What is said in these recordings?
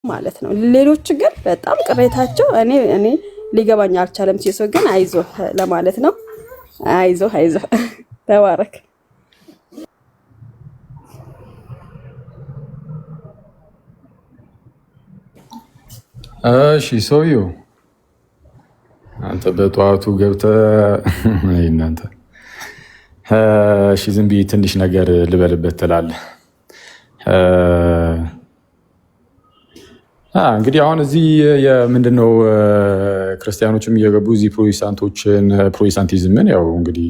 ማለት ነው። ሌሎች ግን በጣም ቅሬታቸው እኔ ሊገባኝ አልቻለም። ሲሶ ግን አይዞ ለማለት ነው። አይዞ ተባረክ። እሺ ሰውዬው አንተ በጠዋቱ ገብተህ እናንተ እሺ ዝም ብዬ ትንሽ ነገር ልበልበት ትላለህ። እንግዲህ አሁን እዚህ ምንድነው ክርስቲያኖችም እየገቡ እዚህ ፕሮቴስታንቲዝምን ያው እንግዲህ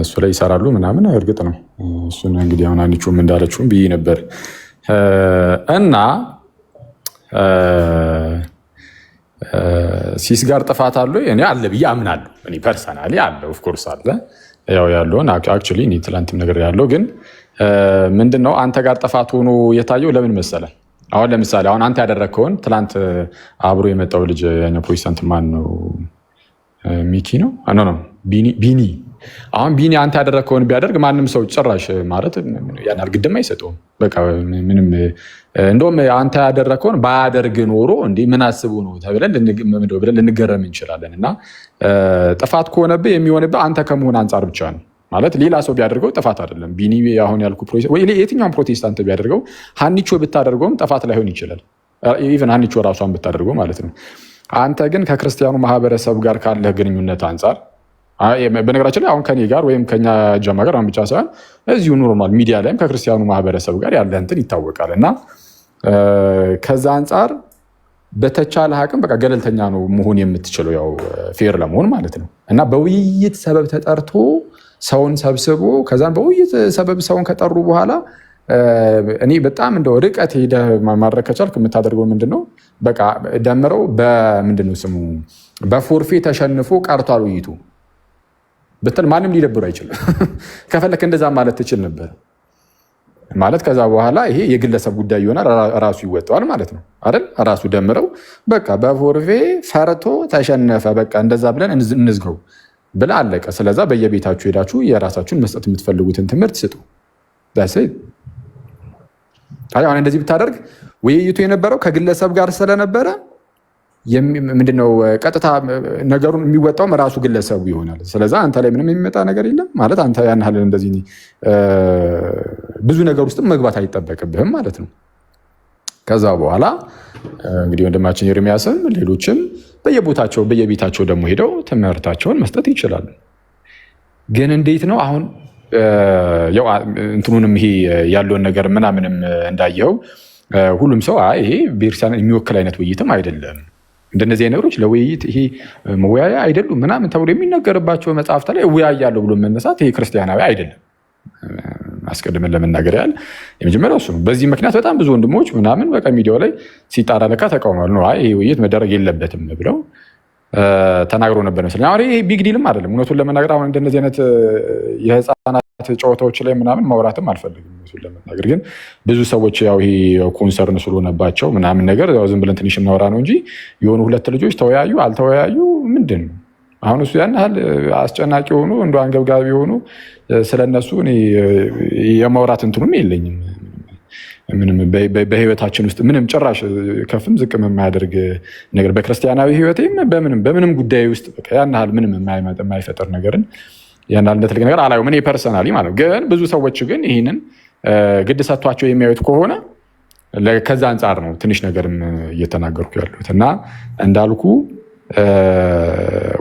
እሱ ላይ ይሰራሉ ምናምን እርግጥ ነው። እሱን እንግዲህ አሁን አንቺውም እንዳለችውም ብዬ ነበር እና ሲስ ጋር ጥፋት አለ እኔ አለ ብዬ አምናለሁ። እኔ ፐርሰናሊ አለ ኦፍኮርስ አለ ያው ያለውን አክቹዋሊ እኔ ትላንትም ነገር ያለው ግን ምንድነው አንተ ጋር ጥፋት ሆኖ የታየው ለምን መሰለ? አሁን ለምሳሌ አሁን አንተ ያደረግከውን ትላንት አብሮ የመጣው ልጅ ያኛው ፕሮቴስታንት ማን ነው? ሚኪ ነው ነው ቢኒ። አሁን ቢኒ አንተ ያደረግከውን ቢያደርግ ማንም ሰው ጭራሽ ማለት ያናል ግድም አይሰጠውም። በቃ ምንም እንደውም አንተ ያደረግከውን ባያደርግ ኖሮ እንዴ ምን አስቡ ነው ተብለን ልንገረም እንችላለን። እና ጥፋት ከሆነብህ የሚሆንብህ አንተ ከመሆን አንጻር ብቻ ነው ማለት ሌላ ሰው ቢያደርገው ጥፋት አይደለም። ቢኒ አሁን ያልኩ የትኛውን ፕሮቴስታንት ቢያደርገው ሀኒቾ ብታደርገውም ጥፋት ላይሆን ይችላል። ኢቨን ሀኒቾ ራሷን ብታደርገው ማለት ነው። አንተ ግን ከክርስቲያኑ ማህበረሰብ ጋር ካለህ ግንኙነት አንጻር በነገራችን ላይ አሁን ከኔ ጋር ወይም ከኛ ጀማ ጋር ብቻ ሳይሆን እዚሁ ኖርማል ሚዲያ ላይም ከክርስቲያኑ ማህበረሰብ ጋር ያለ እንትን ይታወቃል። እና ከዛ አንጻር በተቻለ አቅም በቃ ገለልተኛ ነው መሆን የምትችለው ያው ፌር ለመሆን ማለት ነው። እና በውይይት ሰበብ ተጠርቶ ሰውን ሰብስቦ ከዛን በውይይት ሰበብ ሰውን ከጠሩ በኋላ እኔ በጣም እንደው ርቀት ሄደህ ማድረግ ከቻልክ የምታደርገው ምንድነው በቃ ደምረው በምንድነው ስሙ በፎርፌ ተሸንፎ ቀርቷል ውይይቱ ብትል ማንም ሊደብሩ አይችልም። ከፈለክ እንደዛ ማለት ትችል ነበር ማለት ከዛ በኋላ ይሄ የግለሰብ ጉዳይ ይሆናል፣ ራሱ ይወጣዋል ማለት ነው አይደል? ራሱ ደምረው በቃ በፎርፌ ፈርቶ ተሸነፈ በቃ እንደዛ ብለን እንዝገው ብላ አለቀ። ስለዛ በየቤታችሁ ሄዳችሁ የራሳችሁን መስጠት የምትፈልጉትን ትምህርት ስጡ። አሁን እንደዚህ ብታደርግ ውይይቱ የነበረው ከግለሰብ ጋር ስለነበረ ምንድነው ቀጥታ ነገሩን የሚወጣውም ራሱ ግለሰቡ ይሆናል። ስለዛ አንተ ላይ ምንም የሚመጣ ነገር የለም ማለት አንተ ያን ያህል እንደዚህ ብዙ ነገር ውስጥም መግባት አይጠበቅብህም ማለት ነው። ከዛ በኋላ እንግዲህ ወንድማችን ኤርሚያስም ሌሎችም በየቤታቸው ደግሞ ሄደው ትምህርታቸውን መስጠት ይችላሉ። ግን እንዴት ነው አሁን ያው እንትኑንም ይሄ ያለውን ነገር ምናምንም እንዳየው ሁሉም ሰው ይሄ ቤተክርስቲያን የሚወክል አይነት ውይይትም አይደለም፣ እንደነዚህ ነገሮች ለውይይት ይሄ መወያያ አይደሉም ምናምን ተብሎ የሚነገርባቸው መጽሐፍት ላይ እወያያለሁ ብሎ መነሳት ይሄ ክርስቲያናዊ አይደለም። አስቀድመን ለመናገር ያህል የመጀመሪያው እሱ ነው። በዚህ ምክንያት በጣም ብዙ ወንድሞች ምናምን በቃ ሚዲያው ላይ ሲጣራ ለካ ተቃውሟል ነው ይሄ ውይይት መደረግ የለበትም ብለው ተናግሮ ነበር መሰለኝ። አሁን ይሄ ቢግ ዲልም አይደለም እውነቱን ለመናገር። አሁን እንደነዚህ አይነት የህፃናት ጨዋታዎች ላይ ምናምን ማውራትም አልፈልግም እውነቱን ለመናገር። ግን ብዙ ሰዎች ያው ይሄ ኮንሰርን ስለሆነባቸው ምናምን ነገር ዝም ብለን ትንሽ እናወራ ነው እንጂ የሆኑ ሁለት ልጆች ተወያዩ አልተወያዩ ምንድን ነው አሁን እሱ ያን ያህል አስጨናቂ የሆኑ እንደ አንገብጋቢ የሆኑ ስለነሱ እኔ የማውራት እንትኑም የለኝም። ምንም በህይወታችን ውስጥ ምንም ጭራሽ ከፍም ዝቅም የማያደርግ ነገር በክርስቲያናዊ ህይወቴም በምንም ጉዳይ ውስጥ ያን ያህል ምንም የማይፈጠር ነገርን ያን ያህል እንደትልቅ ነገር አላየሁም እኔ ፐርሰናሊ ማለት ነው። ግን ብዙ ሰዎች ግን ይህንን ግድ ሰጥቷቸው የሚያዩት ከሆነ ከዛ አንጻር ነው ትንሽ ነገርም እየተናገርኩ ያሉት። እና እንዳልኩ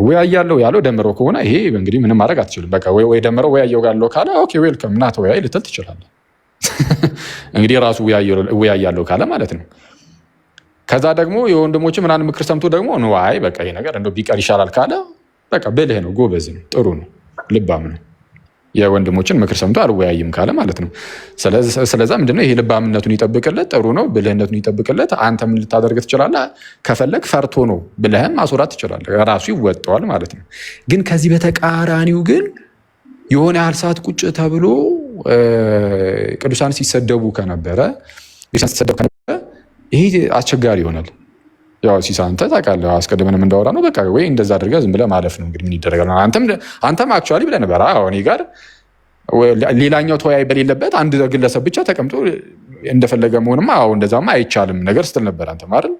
ወያያለው ያለው ደምረው ከሆነ ይሄ እንግዲህ ምንም ማድረግ አትችልም። በቃ ወይ ደምረው ወያየው ያለው ካለ ኦኬ ዌልከም እና ተወያይ ልትል ትችላለህ። እንግዲህ ራሱ ወያያለው ካለ ማለት ነው። ከዛ ደግሞ የወንድሞች ምናምን ምክር ሰምቶ ደግሞ ነዋይ በቃ ይሄ ነገር እንደው ቢቀር ይሻላል ካለ በቃ ብልህ ነው፣ ጎበዝ ነው፣ ጥሩ ነው፣ ልባም ነው። የወንድሞችን ምክር ሰምቶ አልወያይም ካለ ማለት ነው። ስለዛ ምንድነው ይሄ ልባምነቱን ይጠብቅለት፣ ጥሩ ነው፣ ብልህነቱን ይጠብቅለት። አንተ ምን ልታደርግ ትችላለህ? ከፈለግ ፈርቶ ነው ብለህም ማስወራት ትችላለህ፣ ራሱ ይወጣዋል ማለት ነው። ግን ከዚህ በተቃራኒው ግን የሆነ ያህል ሰዓት ቁጭ ተብሎ ቅዱሳን ሲሰደቡ ከነበረ ይሄ አስቸጋሪ ይሆናል። ያው ሲሳንተ ታውቃለህ፣ አስቀድመንም እንዳወራ ነው። በቃ ወይ እንደዛ አድርገህ ዝም ብለህ ማለፍ ነው እንግዲህ ምን ይደረጋል። አንተም አክቹዋሊ ብለህ ነበር እኔ ጋር ሌላኛው ተወያይ በሌለበት አንድ ግለሰብ ብቻ ተቀምጦ እንደፈለገ መሆንማ እንደዛማ አይቻልም ነገር ስትል ነበር አንተ ማለት።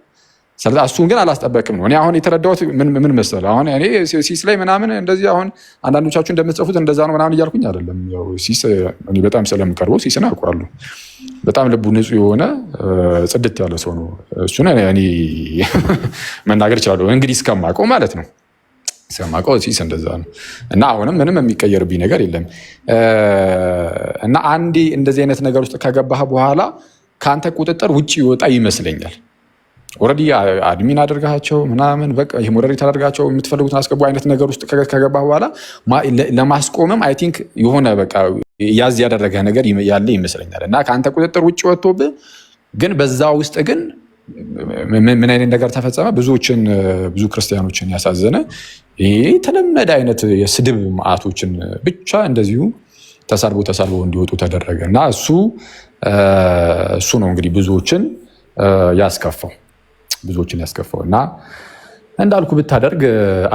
ስለዚህ እሱን ግን አላስጠበቅም ነው። እኔ አሁን የተረዳሁት ምን መሰለህ፣ አሁን እኔ ሲስ ላይ ምናምን እንደዚህ አሁን አንዳንዶቻችሁ እንደምትጽፉት እንደዛ ነው ምናምን እያልኩኝ አይደለም። ያው ሲስ እኔ በጣም ስለምቀርበው ሲስን አውቀዋለሁ። በጣም ልቡ ንጹህ የሆነ ጽድት ያለ ሰው ነው። እሱን እኔ መናገር እችላለሁ እንግዲህ እስከማውቀው ማለት ነው። እስከማውቀው ሲስ እንደዛ ነው እና አሁንም ምንም የሚቀየርብኝ ነገር የለም። እና አንዴ እንደዚህ አይነት ነገር ውስጥ ከገባህ በኋላ ከአንተ ቁጥጥር ውጭ ይወጣ ይመስለኛል። ኦልሬዲ አድሚን አድርጋቸው ምናምን በቃ ይሄ ሞዴሬት አድርጋቸው የምትፈልጉትን አስገቡ አይነት ነገር ውስጥ ከገባ በኋላ ለማስቆምም አይ ቲንክ የሆነ በቃ ያዝ ያደረገ ነገር ያለ ይመስለኛል። እና ከአንተ ቁጥጥር ውጭ ወጥቶብህ ግን በዛ ውስጥ ግን ምን አይነት ነገር ተፈጸመ? ብዙ ክርስቲያኖችን ያሳዘነ ይሄ የተለመደ አይነት የስድብ መዓቶችን ብቻ እንደዚሁ ተሳልቦ እንዲወጡ ተደረገ እና እሱ ነው እንግዲህ ብዙዎችን ያስከፋው እና እንዳልኩ ብታደርግ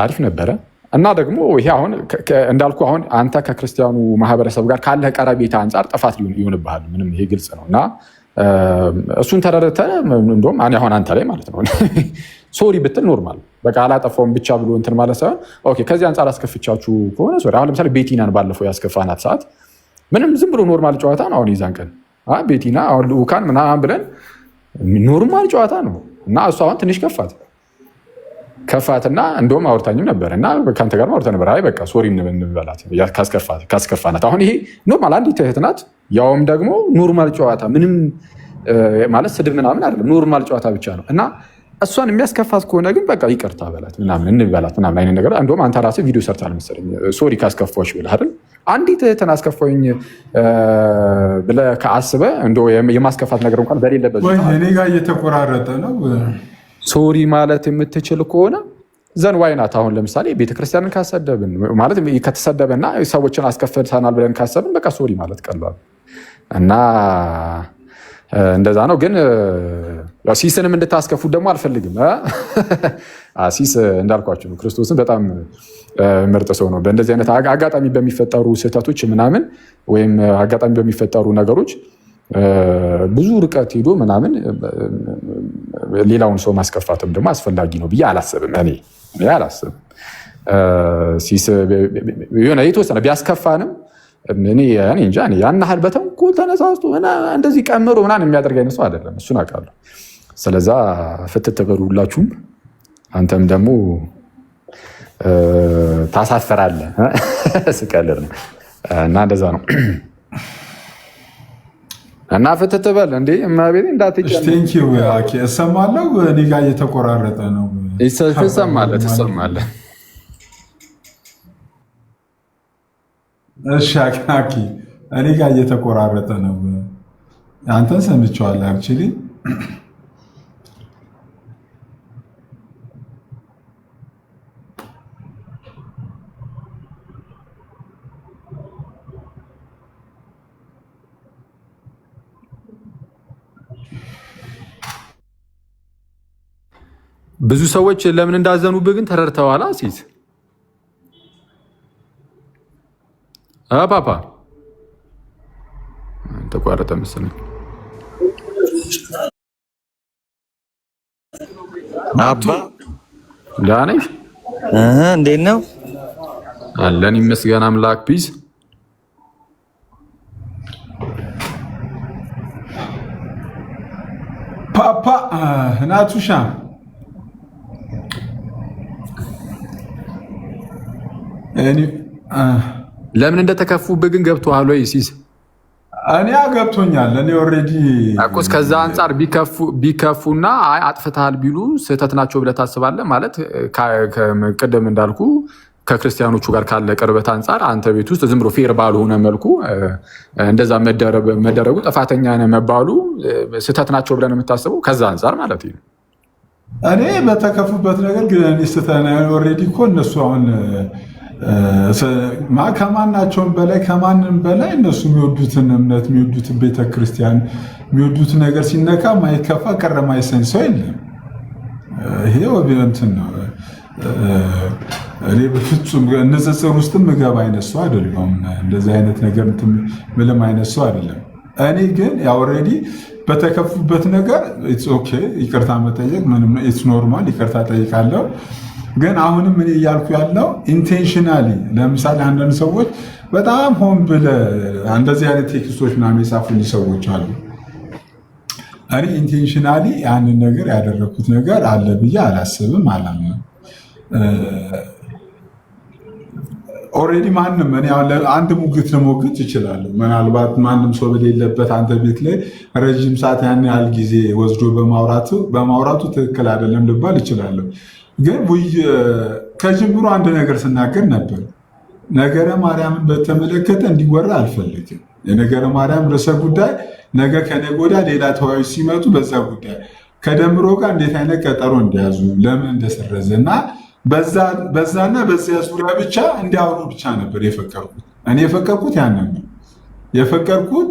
አሪፍ ነበረ። እና ደግሞ ይሄ አሁን እንዳልኩ አሁን አንተ ከክርስቲያኑ ማህበረሰብ ጋር ካለህ ቀረቤታ አንጻር ጥፋት ይሆንብሃል። ምንም ይሄ ግልጽ ነው። እና እሱን ተረድተህ እንደውም አሁን አንተ ላይ ማለት ነው ሶሪ ብትል ኖርማል በቃ አላጠፋውም ብቻ ብሎ እንትን ማለት ሳይሆን ኦኬ ከዚህ አንጻር አስከፍቻችሁ ከሆነ ሶሪ። አሁን ለምሳሌ ቤቲናን ባለፈው ያስከፋናት ሰዓት ምንም ዝም ብሎ ኖርማል ጨዋታ ነው። አሁን ይዛን ቀን ቤቲና አሁን ልኡካን ምናምን ብለን ኖርማል ጨዋታ ነው እና እሱ አሁን ትንሽ ከፋትና እንደውም አውርታኝም ነበር እና ከአንተ ጋር አውርታ ነበር። አይ በቃ ሶሪ እንበላት ካስከፋናት። አሁን ይሄ ኖርማል አንዲት እህት ናት፣ ያውም ደግሞ ኖርማል ጨዋታ ምንም ማለት ስድብ ምናምን አይደለም፣ ኖርማል ጨዋታ ብቻ ነው እና እሷን የሚያስከፋት ከሆነ ግን በቃ ይቅርታ በላት ምናምን እንበላት ምናምን አይነት ነገር። እንደውም አንተ ራስህ ቪዲዮ ሰርታል መሰለኝ ሶሪ ካስከፋዎች ብለህ አይደል? አንዲት እህትን አስከፋኝ ብለህ ከአስበህ እንደው የማስከፋት ነገር እንኳን በሌለበት እኔ ጋር እየተቆራረጠ ነው። ሶሪ ማለት የምትችል ከሆነ ዘን ዋይናት። አሁን ለምሳሌ ቤተክርስቲያንን ካሰደብን ማለት ከተሰደበና ሰዎችን አስከፍተናል ብለን ካሰብን በቃ ሶሪ ማለት ቀላል እና እንደዛ ነው። ግን ሲስንም እንድታስከፉት ደግሞ አልፈልግም። ሲስ እንዳልኳቸው ነው ክርስቶስን በጣም ምርጥ ሰው ነው። በእንደዚህ አይነት አጋጣሚ በሚፈጠሩ ስህተቶች ምናምን ወይም አጋጣሚ በሚፈጠሩ ነገሮች ብዙ ርቀት ሄዶ ምናምን ሌላውን ሰው ማስከፋትም ደግሞ አስፈላጊ ነው ብዬ አላስብም። እኔ አላስብም። ሲስ የሆነ የተወሰነ ቢያስከፋንም እኔ እንጃ ያን ያህል በተንኮል ተነሳስቶ እንደዚህ ቀምሮ ምናምን የሚያደርግ አይነት ሰው አይደለም። እሱን አውቃለሁ። ስለዛ ፍትት በሉ ሁላችሁም። አንተም ደግሞ ታሳፈራለህ። ስቀልድ ነው እና እንደዛ ነው እና ፍትት በል እንዴ እማቤቴ እንዳትጨነቂ። እሰማለሁ። እኔ ጋር እየተቆራረጠ ነው። ትሰማለህ። እሺ አኪ እኔ ጋር እየተቆራረጠ ነው። አንተን ሰምቼዋለሁ አክቹሊ። ብዙ ሰዎች ለምን እንዳዘኑብህ ግን ተረድተዋል። ሲስ ፓፓ ተቋረጠ መሰለኝ። አባ ደህና ነሽ? እንዴት ነው? አለን ይመስገን አምላክ። ፒስ ፓፓ ናቱሻ ለምን እንደተከፉብህ ግን ገብቶሃል ወይ ሲስ? እኔ ገብቶኛል። እኔ ኦልሬዲ አቆስ ከዛ አንጻር ቢከፉና አይ አጥፍተሃል ቢሉ ስህተት ናቸው ብለህ ታስባለህ ማለት ቅድም እንዳልኩ ከክርስቲያኖቹ ጋር ካለ ቅርበት አንጻር አንተ ቤት ውስጥ ዝም ብሎ ፌር ባልሆነ መልኩ እንደዛ መደረጉ ጥፋተኛ ነህ መባሉ ስህተት ናቸው ብለህ ነው የምታስበው? ከዛ አንጻር ማለት ነው። እኔ በተከፉበት ነገር ግን እኔ ስህተት ኦልሬዲ እኮ እነሱ አሁን ከማናቸውም በላይ ከማንም በላይ እነሱ የሚወዱትን እምነት የሚወዱትን ቤተክርስቲያን የሚወዱት ነገር ሲነካ ማይከፋ ቀረ ማይሰኝ ሰው የለም። ይሄ እንትን ነው። እኔ በፍጹም ንጽጽር ውስጥም ምገባ አይነት ሰው አይደለም። እንደዚህ አይነት ነገር ምንም አይነት ሰው አይደለም። እኔ ግን ኦልሬዲ በተከፉበት ነገር ኢትስ ኦኬ ይቅርታ መጠየቅ ምንም ኢትስ ኖርማል ይቅርታ ጠይቃለሁ። ግን አሁንም እኔ እያልኩ ያለው ኢንቴንሽናሊ ለምሳሌ አንዳንድ ሰዎች በጣም ሆን ብለህ እንደዚህ አይነት ቴክስቶች ምናምን የጻፉልኝ ሰዎች አሉ። እኔ ኢንቴንሽናሊ ያንን ነገር ያደረኩት ነገር አለ ብዬ አላስብም፣ አላምንም። ኦልሬዲ ማንም እኔ አንድ ሙግት ልሞግት ይችላለሁ። ምናልባት ማንም ሰው በሌለበት አንተ ቤት ላይ ረዥም ሰዓት ያን ያህል ጊዜ ወስዶ በማውራቱ ትክክል አይደለም ልባል ይችላለሁ። ግን ከጅምሩ አንድ ነገር ስናገር ነበር። ነገረ ማርያምን በተመለከተ እንዲወራ አልፈልግም። የነገረ ማርያም ርዕሰ ጉዳይ ነገ ከነገ ወዲያ ሌላ ተወያዮች ሲመጡ በዛ ጉዳይ ከደምሮ ጋር እንዴት አይነት ቀጠሮ እንደያዙ ለምን እንደሰረዘ እና በዛና በዚያ ዙሪያ ብቻ እንዲያወሩ ብቻ ነበር የፈቀድኩት። እኔ የፈቀድኩት ያንን ነው የፈቀድኩት።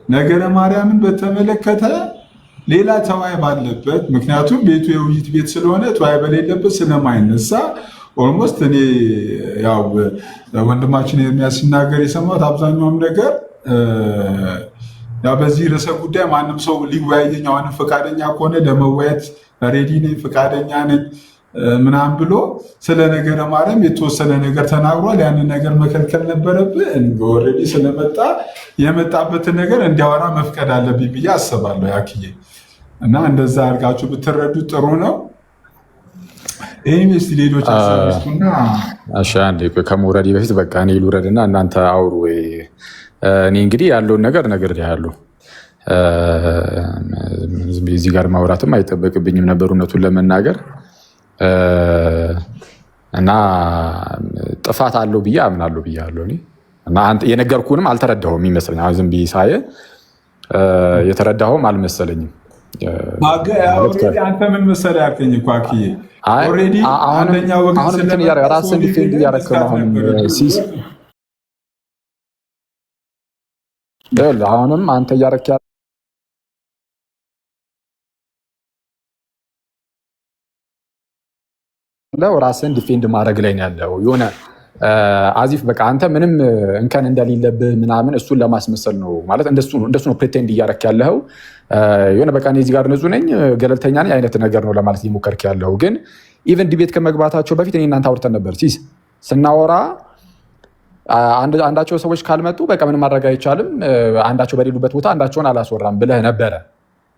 ነገረ ማርያምን በተመለከተ ሌላ ተወያይ ባለበት፣ ምክንያቱም ቤቱ የውይይት ቤት ስለሆነ ተወያይ በሌለበት ስለማይነሳ ኦልሞስት እኔ ያው ወንድማችን ኤርሚያስ ሲናገር የሰማሁት አብዛኛውም ነገር ያው በዚህ ርዕሰ ጉዳይ ማንም ሰው ሊወያየኝ አሁንም ፈቃደኛ ከሆነ ለመወያየት ሬዲ ነኝ ፈቃደኛ ነኝ ምናምን ብሎ ስለ ነገረ ማርያም የተወሰነ ነገር ተናግሯል። ያንን ነገር መከልከል ነበረብህ። ኦልሬዲ ስለመጣ የመጣበትን ነገር እንዲያወራ መፍቀድ አለብኝ ብዬ አስባለሁ ያክዬ እና እንደዛ አድርጋችሁ ብትረዱት ጥሩ ነው። ይህም ስ ሌሎች አሳቢስቱና ከመውረዴ በፊት በቃ እኔ ልውረድና እናንተ አውሩ። እኔ እንግዲህ ያለውን ነገር ነግሬሃለሁ። እዚህ ጋር ማውራትም አይጠበቅብኝም ነበር እውነቱን ለመናገር እና ጥፋት አለው ብዬ አምናለሁ ብያለሁ። እና የነገርኩህንም አልተረዳሁም ይመስለኛል። አሁን ዝም ብዬ ሳየህ የተረዳኸውም አልመሰለኝም። አንተ ምን መሰለህ ያልከኝ እኮ አክዬ ኦልሬዲ አንደኛ ወገን ራስን ዲፌንድ እያደረግህ ነው። አሁንም አንተ እያደረግህ ያለው ራስን ዲፌንድ ማድረግ ላይ ነው ያለው። የሆነ አዚፍ በቃ አንተ ምንም እንከን እንደሌለብህ ምናምን እሱን ለማስመሰል ነው ማለት እንደሱ ነው ፕሪቴንድ እያደረግህ ያለው። የሆነ በቃ እኔ እዚህ ጋር ንጹህ ነኝ ገለልተኛ ነኝ አይነት ነገር ነው ለማለት እየሞከርክ ያለው። ግን ኢቨን ዲቤት ከመግባታቸው በፊት እኔ እናንተ አውርተን ነበር ሲስ ስናወራ አንዳቸው ሰዎች ካልመጡ በቃ ምንም ማድረግ አይቻልም፣ አንዳቸው በሌሉበት ቦታ አንዳቸውን አላስወራም ብለህ ነበረ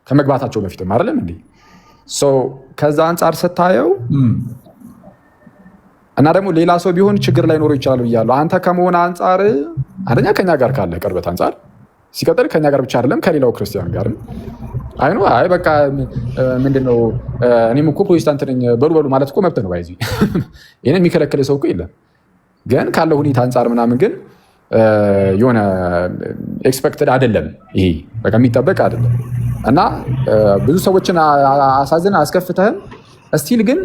ከመግባታቸው በፊትም አይደለም እንዴ? ከዛ አንጻር ስታየው እና ደግሞ ሌላ ሰው ቢሆን ችግር ላይ ኖሮ ይችላል ብያለሁ። አንተ ከመሆን አንጻር አንደኛ ከኛ ጋር ካለ ቅርበት አንጻር ሲቀጥል ከኛ ጋር ብቻ አይደለም ከሌላው ክርስቲያን ጋርም አይኑ አይ በቃ ምንድነው እኔም እኮ ፕሮቴስታንት ነኝ በሉ ማለት እኮ መብት ነው። ባይዚ ይሄን የሚከለክል ሰው እኮ የለም። ግን ካለው ሁኔታ አንጻር ምናምን ግን የሆነ ኤክስፔክትድ አይደለም፣ ይሄ በቃ የሚጠበቅ አይደለም እና ብዙ ሰዎችን አሳዝን አስከፍተህም እስቲል ግን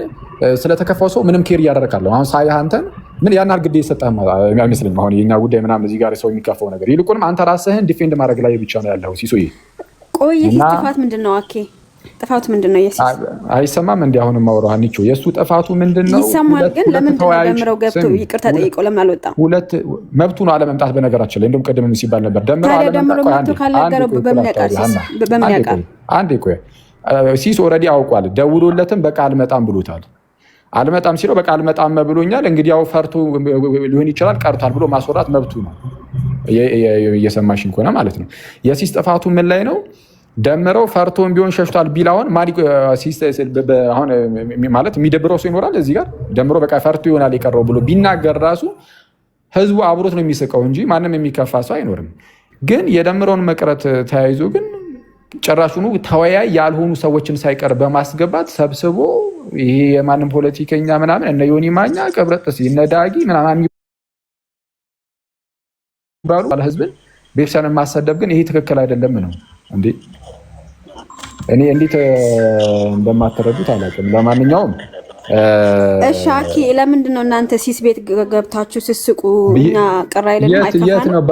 ስለተከፋው ሰው ምንም ኬር እያደረካለሁ። አሁን ሳይህ አንተን ምን ያን አርግዴ የሰጠህም አይመስለኝም። አሁን የኛ ጉዳይ ምናምን እዚህ ጋር ሰው የሚከፋው ነገር ይልቁንም አንተ ራስህን ዲፌንድ ማድረግ ላይ ብቻ ነው ያለው። ሲሶዬ ቆይ ይህ ጥፋት ምንድነው? አኬ ጥፋቱ ምንድነው? አይሰማም እንዴ? አሁን ማውራው አንቺ የሱ ጥፋቱ ምንድነው? ይሰማል። ግን ለምን ደምረው ገብቶ ይቅርታ ጠይቀው ለምን አልወጣም? ሁለት መብቱ ነው አለመምጣት። በነገራችን ላይ እንደውም ቀደም ሲባል ነበር ደምረው አለመምጣት ካላገረው በምን ያውቃል? አንዴ ቆይ ሲስ ኦልሬዲ አውቋል። ደውሎለትም በቃ አልመጣም ብሎታል። አልመጣም ሲለው በቃ አልመጣም ብሎኛል። እንግዲህ ያው ፈርቶ ሊሆን ይችላል ቀርቷል ብሎ ማስወራት መብቱ ነው። እየሰማሽኝ ከሆነ ማለት ነው። የሲስ ጥፋቱ ምን ላይ ነው? ደምረው ፈርቶን ቢሆን ሸሽቷል ቢላውን አሁን ማለት የሚደብረው ሰው ይኖራል። እዚህ ጋር ደምሮ በቃ ፈርቶ ይሆናል የቀረው ብሎ ቢናገር ራሱ ህዝቡ አብሮት ነው የሚስቀው እንጂ ማንም የሚከፋ ሰው አይኖርም። ግን የደምረውን መቅረት ተያይዞ ግን ጭራሹኑ ተወያይ ያልሆኑ ሰዎችን ሳይቀር በማስገባት ሰብስቦ ይሄ የማንም ፖለቲከኛ ምናምን እነ ዮኒ ማኛ ቀብረጥስ እነ ዳጊ ምናምን ባሉ ህዝብን ቤተሰብን ማሰደብ ግን ይሄ ትክክል አይደለም ነው እንዴ? እኔ እንዴት እንደማትረዱት አላውቅም። ለማንኛውም እሺ አኪ ለምንድን ነው እናንተ ሲስ ቤት ገብታችሁ ስስቁ እና ቅር አይደለም? የት ነው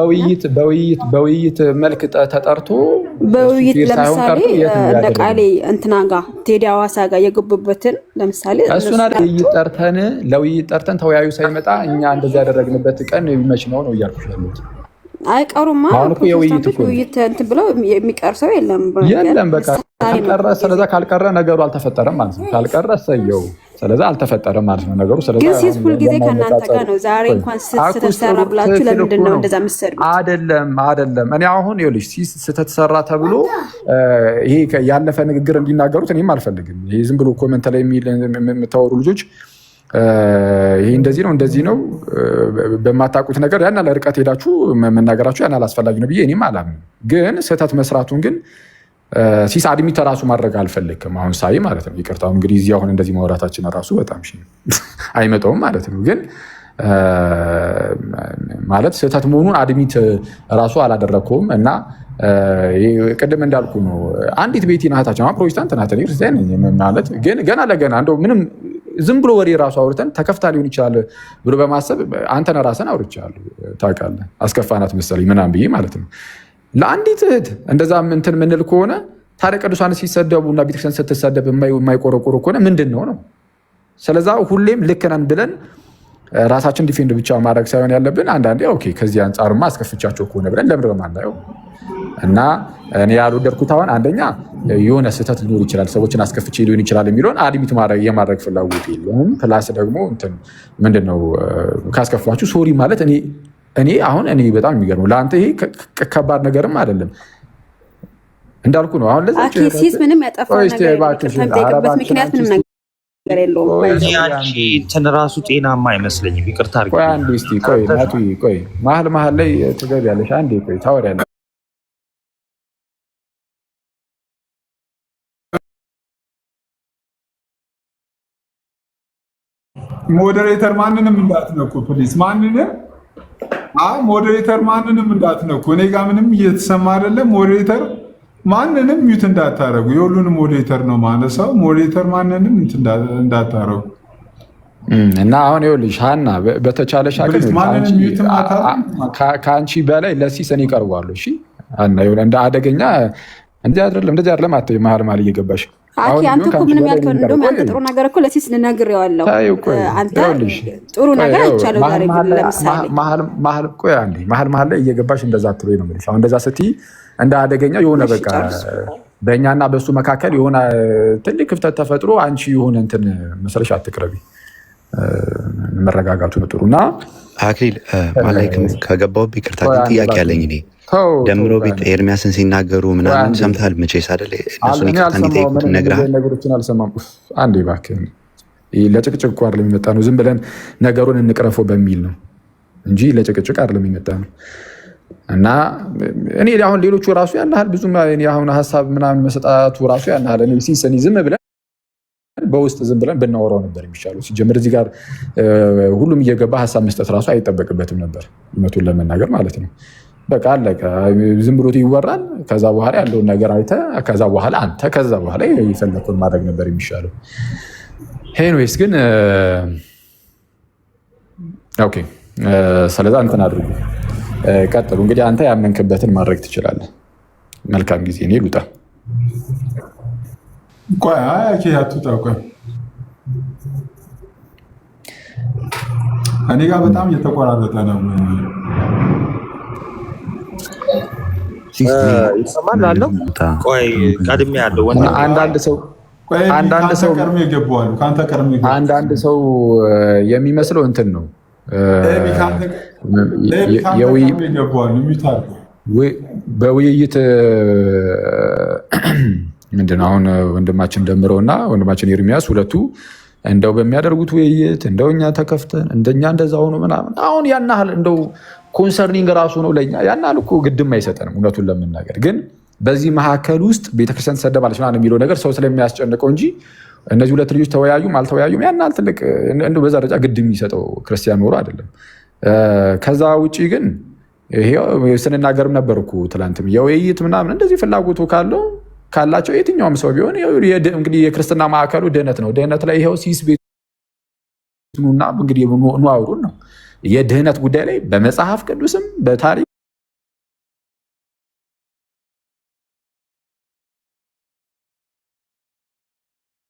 በውይይት መልክ ተጠርቶ በውይይት ለምሳሌ እነ ቃሌ እንትና ጋር ቴዲ አዋሳ ጋር የገቡበትን ለምሳሌ እሱን ለውይይት ጠርተን ተወያዩ ሳይመጣ እኛ እንደዛ ያደረግንበት ቀን መች ነው እያልኩሽ ያሉት አይቀሩማ ውይይት እንትን ብለው የሚቀር ሰው የለም። በቃ ካልቀረ ስለዛ ካልቀረ ነገሩ አልተፈጠረም ማለት ነው። ካልቀረ ሰየው ስለዛ አልተፈጠረም ማለት ነው ነገሩ። ስለዛ ግን ሲስ ሁል ጊዜ ከእናንተ ጋር ነው። ዛሬ እንኳን ስትሰራ ብላችሁ ለምንድን ነው እንደዛ የምትሰሩት? አይደለም እኔ አሁን ይኸውልሽ ሲስ ስተሰራ ተብሎ ይሄ ያለፈ ንግግር እንዲናገሩት እኔም አልፈልግም። ይሄ ዝም ብሎ ኮሜንት ላይ የምታወሩ ልጆች ይሄ እንደዚህ ነው በማታውቁት ነገር ያን ያህል ርቀት ሄዳችሁ መናገራችሁ ያን ያህል አስፈላጊ ነው ብዬ እኔም አላምንም። ግን ስህተት መስራቱን ግን ሲስ አድሚት ራሱ ማድረግ አልፈልግም አሁን ሳይ ማለት ነው። ይቅርታው እንግዲህ እዚህ አሁን እንደዚህ ማውራታችን ራሱ በጣም አይመጣውም ማለት ነው። ግን ማለት ስህተት መሆኑን አድሚት ራሱ አላደረግኩም እና ቅድም እንዳልኩ ነው። አንዲት ቤቲ ናታችን ፕሮቴስታንት ናት ክርስቲያን ማለት ግን ገና ለገና እንደው ምንም ዝም ብሎ ወሬ ራሱ አውርተን ተከፍታ ሊሆን ይችላል ብሎ በማሰብ አንተን ራስን አውርቻለሁ ታውቃለህ፣ አስከፋናት መሰለኝ ምናምን ብዬ ማለት ነው። ለአንዲት እህት እንደዛ እንትን ምንል ከሆነ ታዲያ ቅዱሳን ሲሰደቡ እና ቤተክርስቲያን ስትሰደብ የማይቆረቆሩ ከሆነ ምንድን ነው? ስለዛ ሁሌም ልክ ነን ብለን ራሳችን ዲፌንድ ብቻ ማድረግ ሳይሆን ያለብን አንዳንዴ ኦኬ ከዚህ አንጻርማ አስከፍቻቸው ከሆነ ብለን ለምንድነው የማናየው? እና እኔ ያልወደድኩት አሁን አንደኛ የሆነ ስህተት ሊኖር ይችላል፣ ሰዎችን አስከፍቼ ሊሆን ይችላል የሚለውን አድሚት የማድረግ ፍላጎት የለውም። ፕላስ ደግሞ ምንድነው ካስከፋችሁ ሶሪ ማለት እኔ በጣም የሚገርመው ለአንተ ይሄ ከባድ ነገርም አይደለም እንዳልኩ ነው። አሁን ሲስ ምንም ያጠፋው ነገር ምክንያት ምንም ነገር የለውም። እንትን ራሱ ጤናማ አይመስለኝም። ይቅርታ አድርጊ። ቆይ አንዴ እስኪ ቆይ መሀል ላይ ትገቢያለሽ። አንዴ ቆይ ታወሪያለሽ። ሞዴሬተር ማንንም እንዳትነኩ ፕሊዝ። ሞዴሬተር ማንንም እንዳትነኩ። እኔ ጋር ምንም እየተሰማ አይደለም። ሞዴሬተር ማንንም ሚዩት እንዳታረጉ። የሁሉንም ሞዴሬተር ነው ማነሳው። ሞዴሬተር ማንንም እንዳታረጉ እና አሁን ይኸውልሽ ሀና በተቻለሽ ከአንቺ በላይ ለሲስ እኔ እቀርባለሁ። እሺ እንደ አደገኛ እንደዚህ አይደለም አትበይ። መሀል እየገባሽ አንተ እኮ ምንም ያልከው እንደውም አንተ ጥሩ ነገር እኮ ለሲስ ልነግሬዋለሁ። አንተ ጥሩ ነገር አይቻለሁ ዛሬ ለምሳሌ መሀል ላይ እየገባሽ እንደዛ አትበይ ነው የምልሽ። አሁን እንደዛ ስትይ እንደ አደገኛ የሆነ በቃ በእኛና በሱ መካከል የሆነ ትልቅ ክፍተት ተፈጥሮ አንቺ የሆነ እንትን መስለሽ አትቅረቢ። መረጋጋቱ ነው ጥሩና አክሊል ማለት ከገባሁብህ ይቅርታ፣ ጥያቄ አለኝ እኔ ደምሮ ቤት ኤርሚያስን ሲናገሩ ምናምን ሰምተሃል መቼስ አይደል? እነሱን ይቅርታ እንዲጠይቁት ነግረሃል? ነገሮችን አልሰማም። አንዴ እባክህ ለጭቅጭቅ እኮ አይደለም የመጣ ነው። ዝም ብለን ነገሩን እንቅረፈው በሚል ነው እንጂ ለጭቅጭቅ አይደለም የመጣ ነው። እና እኔ አሁን ሌሎቹ ራሱ ያናሃል ብዙ አሁን ሀሳብ ምናምን መሰጣቱ ራሱ ያናሃል ሲሰኒ ዝም ብለን በውስጥ ዝም ብለን ብናወራው ነበር የሚሻለው። ሲጀምር እዚህ ጋር ሁሉም እየገባ ሀሳብ መስጠት ራሱ አይጠበቅበትም ነበር እውነቱን ለመናገር ማለት ነው። በቃ አለቀ። ዝም ብሎ ይወራል። ከዛ በኋላ ያለውን ነገር አይተህ ከዛ በኋላ አንተ ከዛ በኋላ የፈለከውን ማድረግ ነበር የሚሻለው። ኤኒዌይስ ግን ኦኬ ስለዛ እንትን አድርጉ ቀጥሉ። እንግዲህ አንተ ያመንክበትን ማድረግ ትችላለህ። መልካም ጊዜ። እኔ ልውጣ። ቆይ አትውጣ። ቆይ እኔ ጋር በጣም እየተቆራረጠ ነው። ይሰማል አለው። ቆይ ቀድሜ ያለው አንዳንድ ሰው የሚመስለው እንትን ነው በውይይት ምንድነው አሁን ወንድማችን ደምረው እና ወንድማችን ኤርሚያስ ሁለቱ እንደው በሚያደርጉት ውይይት እንደው እኛ ተከፍተን እንደኛ እንደዛ ሆኖ ምናምን አሁን ያን ያህል እንደው ኮንሰርኒንግ ራሱ ነው ለኛ ያን ያህል እኮ ግድም አይሰጠንም እውነቱን ለመናገር። ግን በዚህ መካከል ውስጥ ቤተክርስቲያን ተሰደባለች ምናምን የሚለው ነገር ሰው ስለሚያስጨንቀው እንጂ እነዚህ ሁለት ልጆች ተወያዩም አልተወያዩም ያን ያህል ትልቅ እንደው በዛ ደረጃ ግድም የሚሰጠው ክርስቲያን ኖሮ አይደለም። ከዛ ውጪ ግን ይሄው ስንናገርም ነበር እኮ ትላንትም የውይይት ምናምን እንደዚህ ፍላጎቱ ካላቸው የትኛውም ሰው ቢሆን እንግዲህ የክርስትና ማዕከሉ ድህነት ነው። ድህነት ላይ ይኸው ሲስ ቤቱና እንግዲህ ኑ አውሩን ነው። የድህነት ጉዳይ ላይ በመጽሐፍ ቅዱስም በታሪክ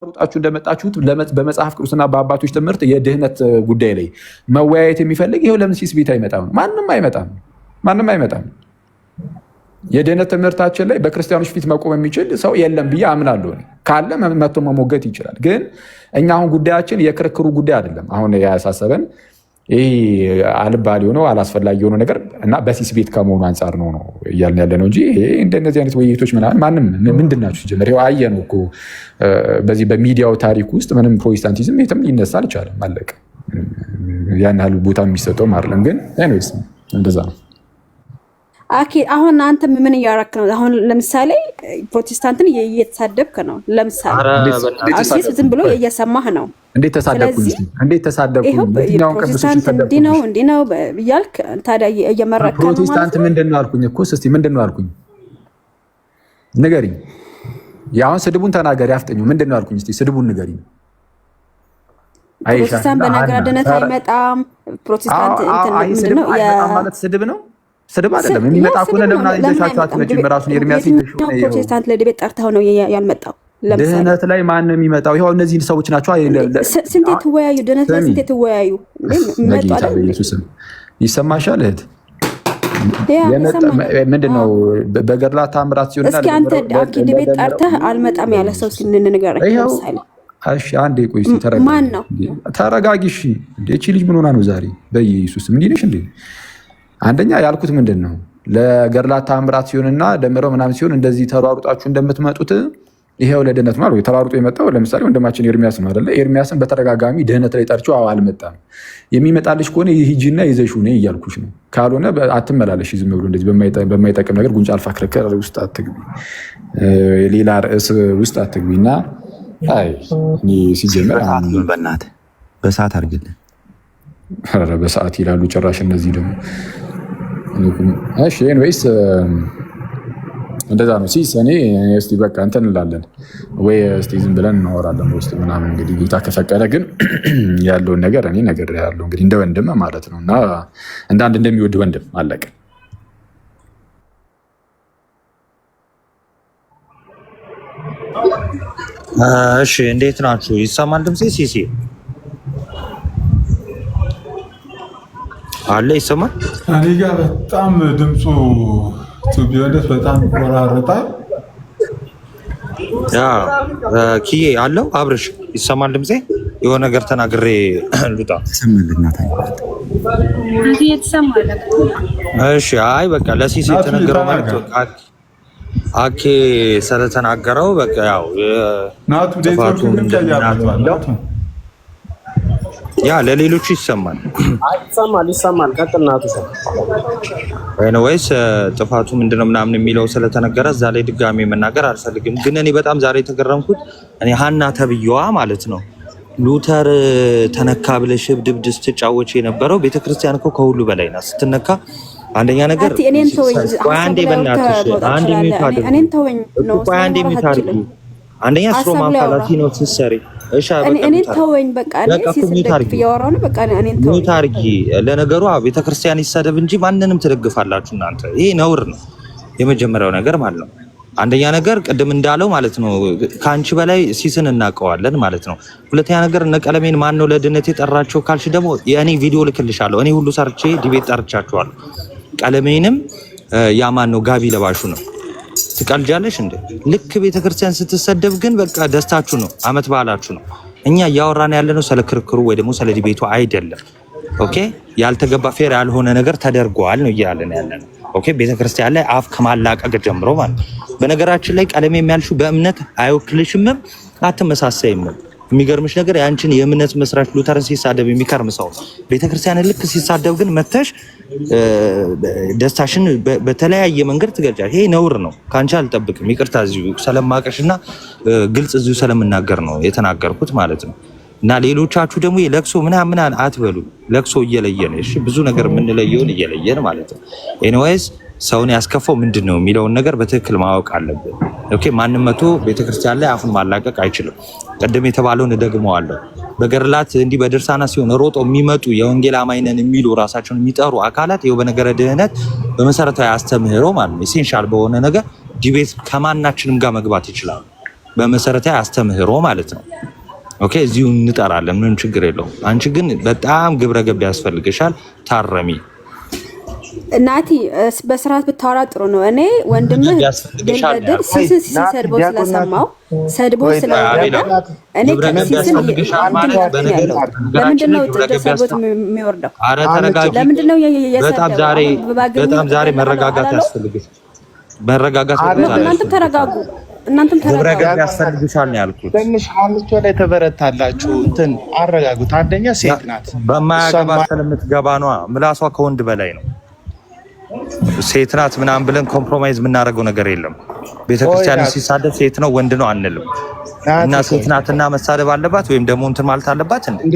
ሩጣችሁ እንደመጣችሁት በመጽሐፍ ቅዱስና በአባቶች ትምህርት የድህነት ጉዳይ ላይ መወያየት የሚፈልግ ይኸው ለምን ሲስ ቤት አይመጣም? ማንም አይመጣም። ማንም አይመጣም። የድህነት ትምህርታችን ላይ በክርስቲያኖች ፊት መቆም የሚችል ሰው የለም ብዬ አምናለሁ። ካለ መጥቶ መሞገት ይችላል። ግን እኛ አሁን ጉዳያችን የክርክሩ ጉዳይ አይደለም። አሁን ያሳሰበን ይህ አልባሌ የሆነው አላስፈላጊ የሆነው ነገር እና በሲስ ቤት ከመሆኑ አንጻር ነው እያልን ያለ ነው እንጂ እንደነዚህ አይነት ውይይቶች ምናምን ማንም ምንድን ናቸው ሲጀመር አየ ነው እኮ በዚህ በሚዲያው ታሪክ ውስጥ ምንም ፕሮቴስታንቲዝም የትም ሊነሳ አልቻለም። አለቀ። ያን ያህል ቦታ የሚሰጠው አይደለም። ግን ኤኒዌይስ እንደዛ ነው። አሁን አንተ ምን እያደረክ ነው? አሁን ለምሳሌ ፕሮቴስታንትን እየተሳደብክ ነው። ለምሳሌ ዝም ብሎ እየሰማህ ነው። እንዴት ተሳደብኩኝ? እንዴት ተሳደብኩኝ? ፕሮቴስታንት እንዲህ ነው እያልክ ታዲያ እየመረቅክ ነው። ፕሮቴስታንት ምንድን ነው አልኩኝ እኮ። እስኪ ምንድን ነው አልኩኝ? ንገሪኝ። ያሁን ስድቡን ተናገሪ፣ አፍጠኙ። ምንድን ነው አልኩኝ? እስኪ ስድቡን ንገሪኝ። ፕሮቴስታንት በነገር ድነት አይመጣም። ፕሮቴስታንት ምንድን ነው ማለት ስድብ ነው? ስድብ አይደለም። የሚመጣ ከሆነ ለምን አይዘሻቸው አትመጪም? ራሱን ኤርሚያስ ፕሮቴስታንት ለዲቤት ጠርተው ነው ያልመጣው። ድህነት ላይ ማን ነው የሚመጣው? ይኸው እነዚህ ሰዎች ናቸው። ስንቴ ትወያዩ፣ ድህነት ላይ ስንቴ ትወያዩ። ይሰማሻል እህት? ምንድን ነው በገድላት ታምራት ሲሆን እስኪ አንተ ዲቤት ጠርተህ አልመጣም ያለ ሰው ንገረኝ። ለምሳሌ አንዴ ቆይ፣ ማን ነው? ተረጋጊ። እቺ ልጅ ምን ሆና ነው ዛሬ? በኢየሱስ ምን ይልሽ እንዴ? አንደኛ ያልኩት ምንድን ነው ለገድላት ታምራት ሲሆንና ደምረው ምናምን ሲሆን እንደዚህ ተሯሩጣችሁ እንደምትመጡት ይሄው ለድህነት ማለት ነው። ተሯሩጦ የመጣው ለምሳሌ ወንድማችን ኤርሚያስ ነው አይደለ? ኤርሚያስን በተደጋጋሚ ድህነት ላይ ጠርቼው አልመጣም። የሚመጣልሽ ከሆነ ሂጂና ይዘሽው ነይ እያልኩሽ ነው። ካልሆነ አትመላለሽ። ዝም ብሎ እንደዚህ በማይጠቅም ነገር ጉንጫ አልፋ ክርክር ውስጥ አትግቢ፣ ሌላ ርዕስ ውስጥ አትግቢና ሲጀመር በእናትህ በሰዓት አድርግልን። በሰዓት ይላሉ ጭራሽ እነዚህ ደግሞ። እሺ ኤኒዌይስ እንደዛ ነው። ሲስ እኔ እስቲ በቃ እንትን እንላለን ወይ እስቲ ዝም ብለን እናወራለን በውስጥ ምናምን እንግዲህ ጌታ ከፈቀደ። ግን ያለውን ነገር እኔ ነገር ያለው እንግዲህ እንደ ወንድም ማለት ነው እና እንደ አንድ እንደሚወድ ወንድም አለቀ። እሺ እንዴት ናችሁ? ይሰማል ድምጼ? ሲሲ አለ ይሰማል? እኔ ጋር በጣም ድምፁ ቢሆንስ በጣም ይቆራረጣል። ያ ኪዬ አለው አብርሽ ይሰማል ድምጼ? የሆነ ነገር ተናግሬ ልውጣ። እሺ አይ በቃ ለሲሲ የተነገረው ማለት አኬ ስለተናገረው በቃ ያው ናቱ ዴቶቹ ያ ለሌሎቹ ይሰማል። ይሰማል። ቀጥናቱ ወይስ ጥፋቱ ምንድነው ምናምን የሚለው ስለተነገረ እዛ ላይ ድጋሚ መናገር አልፈልግም። ግን እኔ በጣም ዛሬ የተገረምኩት እኔ ሀና ተብዬዋ ማለት ነው ሉተር ተነካ ብለሽ ድብድ ስትጫወች የነበረው ቤተክርስቲያን እኮ ከሁሉ በላይ ናት። ስትነካ አንደኛ ነገር አንዴ በእናትሽ አንዴ ሚዩት አድርጊ። አንደኛ ስትሮማን ካላቲ ነው ትሰሪ። እሺ እኔ ተወኝ በቃ ሚዩት አድርጊ። ለነገሩ ቤተክርስቲያን ይሰደብ እንጂ ማንንም ትደግፋላችሁ እናንተ። ይሄ ነውር ነው የመጀመሪያው ነገር ማለት ነው። አንደኛ ነገር ቅድም እንዳለው ማለት ነው ከአንቺ በላይ ሲስን እናውቀዋለን ማለት ነው። ሁለተኛ ነገር እነ ቀለሜን ማን ነው ለድነት የጠራቸው ካልሽ ደግሞ የእኔ ቪዲዮ ልክልሻለሁ። እኔ ሁሉ ሰርቼ ዲቤት ጠርቻችኋለሁ። ቀለሜንም ያማን ነው ጋቢ ለባሹ ነው። ትቀልጃለሽ እንዴ? ልክ ቤተክርስቲያን ስትሰደብ ግን በቃ ደስታችሁ ነው፣ አመት በዓላችሁ ነው። እኛ እያወራን ያለነው ስለ ክርክሩ ወይ ደግሞ ስለ ዲቤቱ አይደለም። ኦኬ ያልተገባ ፌር ያልሆነ ነገር ተደርጓል ነው እያለን ያለነው። ኦኬ ቤተክርስቲያን ላይ አፍ ከማላቀቅ ጀምሮ ማለት በነገራችን ላይ ቀለሜ የሚያልሽው በእምነት አይወክልሽምም፣ አትመሳሳይም። የሚገርምሽ ነገር ያንቺን የእምነት መስራች ሉተርን ሲሳደብ የሚከርም ሰው ቤተክርስቲያንን ልክ ሲሳደብ ግን መተሽ ደስታሽን በተለያየ መንገድ ትገልጫለሽ። ይሄ ነውር ነው፣ ካንቺ አልጠብቅም። ይቅርታ እዚሁ ስለማቀሽና ግልጽ እዚሁ ስለምናገር ነው የተናገርኩት ማለት ነው። እና ሌሎቻችሁ ደግሞ ለቅሶ ምናምን አትበሉ። ለቅሶ እየለየን እሺ፣ ብዙ ነገር የምንለየውን እየለየን ማለት ነው። ኤኒዌይስ ሰውን ያስከፋው ምንድን ነው የሚለውን ነገር በትክክል ማወቅ አለብን። ኦኬ ማንም መቶ ቤተክርስቲያን ላይ አፉን ማላቀቅ አይችልም። ቀደም የተባለውን እደግመዋለሁ። በገድላት እንዲህ በድርሳና ሲሆን ሮጦ የሚመጡ የወንጌል አማኝነን የሚሉ ራሳቸውን የሚጠሩ አካላት ይኸው በነገረ ድህነት በመሰረታዊ አስተምህሮ ማለት ነው ኢሴንሻል በሆነ ነገር ዲቤት ከማናችንም ጋር መግባት ይችላሉ። በመሰረታዊ አስተምህሮ ማለት ነው። ኦኬ እዚሁ እንጠራለን፣ ምንም ችግር የለውም። አንቺ ግን በጣም ግብረ ገብ ያስፈልግሻል። ታረሚ ናቲ በስርዓት ብታወራ ጥሩ ነው። እኔ ወንድምህ ድል ሲሰድበው ስለሰማው ሰድቦ ስለወረደ እኔ ከሲስን ለምንድን ነው ተሰድቦት የሚወርደው? ለምንድን ነው በጣም ዛሬ መረጋጋት ያስፈልግሽ። መረጋጋት እናንተም ተረጋጉ። እናንተም ተረጋጉ ያስፈልግሻል ነው ያልኩት። ትንሽ አንቺ ላይ ተበረታላችሁ። እንትን አረጋጉት። አንደኛ ሴት ናት፣ በማያገባ ስለምትገባ ነው። ምላሷ ከወንድ በላይ ነው። ሴት ናት ምናምን ብለን ኮምፕሮማይዝ የምናደርገው ነገር የለም። ቤተክርስቲያን ሲሳደብ ሴት ነው ወንድ ነው አንልም። እና ሴት ናትና መሳደብ አለባት ወይም ደግሞ እንትን ማለት አለባት እንዴ?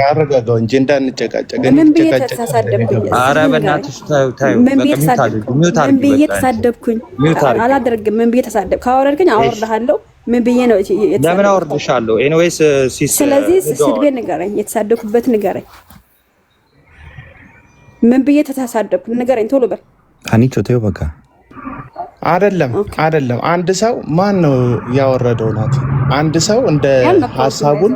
አረጋጋው እንጂ እንዳንጨቃጨቅ። ምን ብዬ ተሳደብኩኝ? ኧረ በእናትሽ ታዩ። ምን ብዬ ተሳደብኩኝ? አላደርግም። ምን ብዬ ተሳደብ? ካወረድከኝ አወርድሃለሁ። ምን ብዬ ነው? ለምን አወርድሻለሁ? ኤኒዌይስ ስለዚህ ስድቤን ንገረኝ፣ የተሳደብኩበት ንገረኝ። ምን ብዬ ተሳደብኩ? ንገረኝ ቶሎ በል። ካኒቾ ተይው በቃ። አይደለም አንድ ሰው ማን ነው ያወረደው? ናት አንድ ሰው እንደ ሐሳቡን